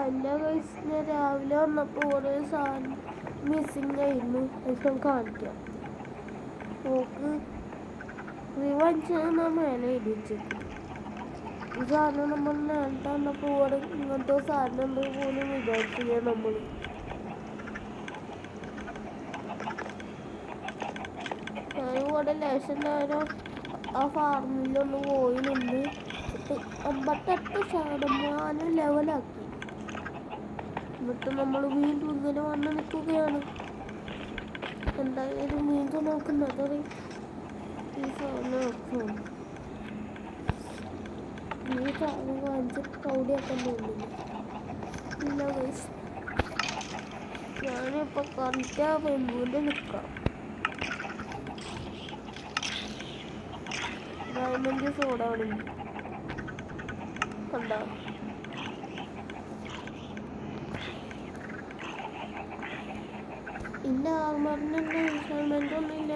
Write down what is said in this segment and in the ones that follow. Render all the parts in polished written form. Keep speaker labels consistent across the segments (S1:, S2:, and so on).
S1: അല്ല ഗൈസ്, ഞാൻ രാവിലെ വന്നപ്പോൾ ഓരോ സാധനം മിസ്സിങ് ആയിരുന്നു. അത് കാണിക്കാം. നോക്ക്, റിവഞ്ച് മേലെ ഇടിച്ചു. ഈ സാധനം നമ്മൾ നേരത്തെ വന്നപ്പോൾ ഇവിടെ ഇങ്ങനത്തെ സാധനം ഉണ്ട് പോലും വിചാരിച്ചില്ല നമ്മൾ. ഞാനിവിടെ ലേശം നേരം ആ ഫാർമിലൊന്ന് പോയിട്ടുണ്ട്. 88% ലെവലാക്കി. എന്നിട്ട് നമ്മൾ വീണ്ടും ഇങ്ങനെ വന്ന് നിൽക്കുകയാണ്. എന്തായാലും വീണ്ടും നോക്കുന്നത് ഈ സാധനം ഈ സാധനം കാണിച്ച് ഓടിയാക്കാൻ തോന്നുന്നു. ഇല്ല ഗൈസ്, ഞാനിപ്പോൾ കറക്റ്റാ പെമ്പൂൻ്റെ നിൽക്കാം. ഡയമണ്ട് സോഡാണെങ്കിൽ കണ്ടോ? ഇല്ല ആർമറിൻ്റെ ഇൻസ്റ്റാൾമെൻ്റ് ഒന്നും ഇല്ല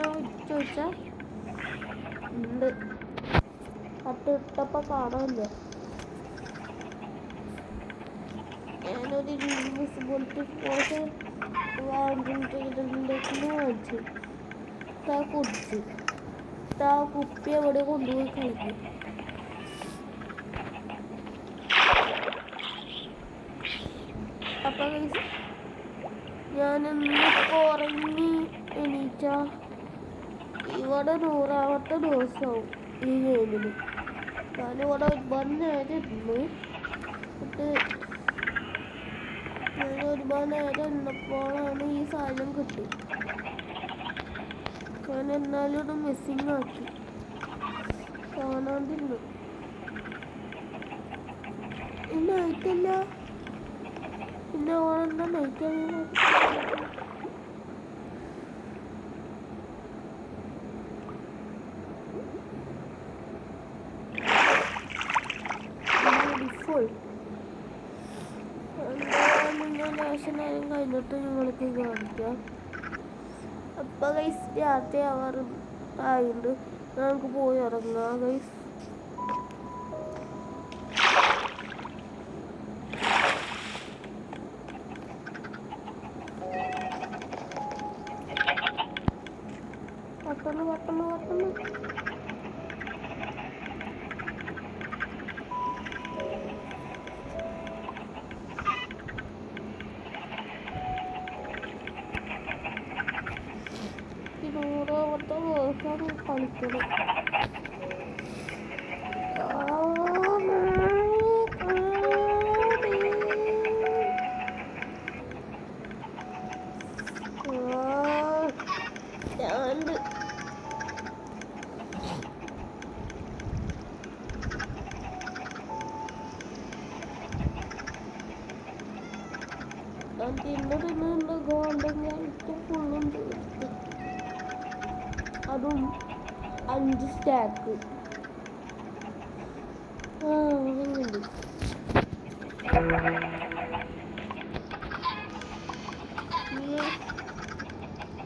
S1: ചോദിച്ചാൽ ഉണ്ട്. ഇട്ടപ്പോൾ കാണാനില്ല. ഞാനൊരു ഇൻവിസിബിലിറ്റി ഫോഴ്സ് വാങ്ങിച്ചു കുടിച്ച് ആ കുപ്പി എവിടെ കൊണ്ടുപോയി കളഞ്ഞു. അപ്പം ഞാനിന്നിപ്പോൾ ഉറങ്ങി എണീറ്റ ഇവിടെ 100ാമത്തെ ദിവസമാവും ഈ ഗെയിമിൽ. ഞാനിവിടെ ഒരുപാട് നേരം ഇരുന്നു. ഞാൻ ഒരുപാട് നേരം ഇരുന്നപ്പോഴാണ് ഈ സാധനം കിട്ടി. ഞാൻ എന്നാലും ഇത് മിസ്സിങ് ആക്കി കാണാണ്ടിരുന്നു. ഇന്ന് നൈറ്റില്ല, പിന്നെ ഓണെന്താ നൈറ്റ് ഫുൾ. എന്തായാലും ഞാൻ ലേശം നേരം കഴിഞ്ഞിട്ട് നിങ്ങൾക്ക് കാണിക്കാം. അപ്പം ഗൈസ് രാത്രി ആവാറുണ്ട്. നമുക്ക് പോയി ഇറങ്ങാം ഗൈസ്. പെട്ടെന്ന് പെട്ടെന്ന് പെട്ടെന്ന് നൂറാമത്തെ ദിവസം കളിക്കണം. ഞാൻ തിന്നിട്ടുണ്ട് ഗോൾഡൻ ക്യാരറ്റ് ഫുള്ളും തീർത്ത്, അതും 5 സ്റ്റാക്ക്.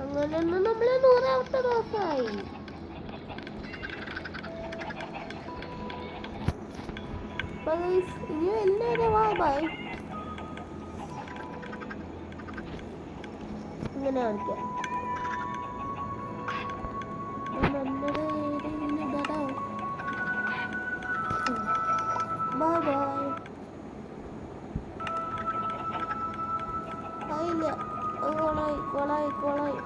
S1: അങ്ങനെയൊന്നും നമ്മൾ 100ാമത്തെ ദിവസമായി. ഇനി എല്ലാവരും ബൈ. ഇങ്ങനെ കാണിക്കാം. Bye bye. ആയില്ല, കൊളായി.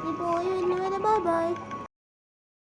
S1: നീ പോയി വരുന്നവരെ ബൈ ബൈ.